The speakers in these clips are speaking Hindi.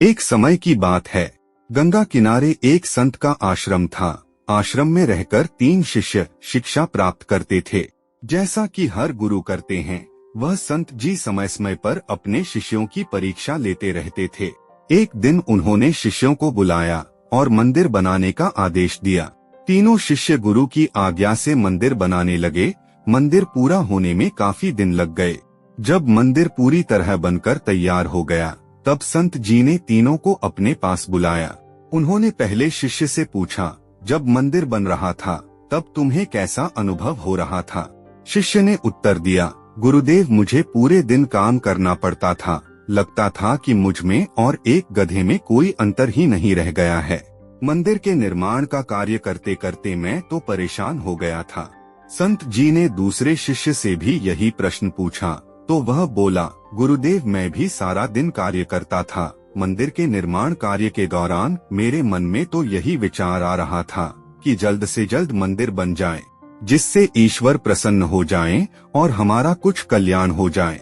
एक समय की बात है। गंगा किनारे एक संत का आश्रम था। आश्रम में रहकर 3 शिष्य शिक्षा प्राप्त करते थे। जैसा कि हर गुरु करते हैं, वह संत जी समय समय पर अपने शिष्यों की परीक्षा लेते रहते थे। एक दिन उन्होंने शिष्यों को बुलाया और मंदिर बनाने का आदेश दिया। तीनों शिष्य गुरु की आज्ञा से मंदिर बनाने लगे। मंदिर पूरा होने में काफी दिन लग गए। जब मंदिर पूरी तरह बनकर तैयार हो गया, तब संत जी ने तीनों को अपने पास बुलाया। उन्होंने पहले शिष्य से पूछा, जब मंदिर बन रहा था तब तुम्हें कैसा अनुभव हो रहा था? शिष्य ने उत्तर दिया, गुरुदेव, मुझे पूरे दिन काम करना पड़ता था। लगता था कि मुझ में और एक गधे में कोई अंतर ही नहीं रह गया है। मंदिर के निर्माण का कार्य करते करते मैं तो परेशान हो गया था। संत जी ने दूसरे शिष्य से भी यही प्रश्न पूछा, तो वह बोला, गुरुदेव, मैं भी सारा दिन कार्य करता था। मंदिर के निर्माण कार्य के दौरान मेरे मन में तो यही विचार आ रहा था कि जल्द से जल्द मंदिर बन जाए, जिससे ईश्वर प्रसन्न हो जाएं और हमारा कुछ कल्याण हो जाए।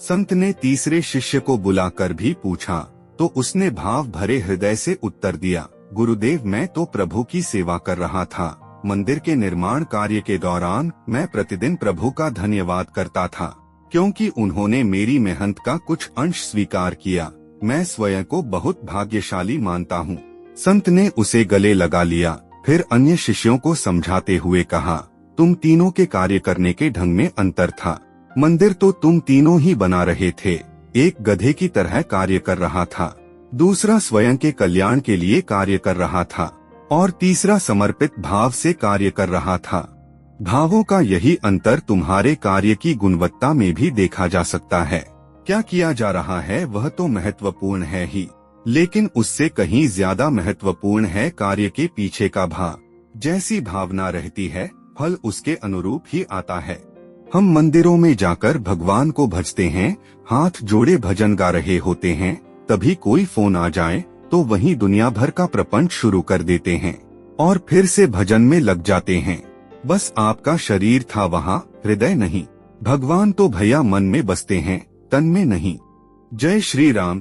संत ने तीसरे शिष्य को बुलाकर भी पूछा, तो उसने भाव भरे हृदय से उत्तर दिया, गुरुदेव, मैं तो प्रभु की सेवा कर रहा था। मंदिर के निर्माण कार्य के दौरान मैं प्रतिदिन प्रभु का धन्यवाद करता था, क्योंकि उन्होंने मेरी मेहनत का कुछ अंश स्वीकार किया। मैं स्वयं को बहुत भाग्यशाली मानता हूँ। संत ने उसे गले लगा लिया। फिर अन्य शिष्यों को समझाते हुए कहा, तुम तीनों के कार्य करने के ढंग में अंतर था। मंदिर तो तुम तीनों ही बना रहे थे। एक गधे की तरह कार्य कर रहा था, दूसरा स्वयं के कल्याण के लिए कार्य कर रहा था और तीसरा समर्पित भाव से कार्य कर रहा था। भावों का यही अंतर तुम्हारे कार्य की गुणवत्ता में भी देखा जा सकता है। क्या किया जा रहा है वह तो महत्वपूर्ण है ही, लेकिन उससे कहीं ज्यादा महत्वपूर्ण है कार्य के पीछे का भाव। जैसी भावना रहती है, फल उसके अनुरूप ही आता है। हम मंदिरों में जाकर भगवान को भजते हैं, हाथ जोड़े भजन गा रहे होते हैं, तभी कोई फोन आ जाए तो वहीं दुनिया भर का प्रपंच शुरू कर देते हैं और फिर से भजन में लग जाते हैं। बस आपका शरीर था वहाँ, हृदय नहीं। भगवान तो भैया मन में बसते हैं, तन में नहीं। जय श्री राम।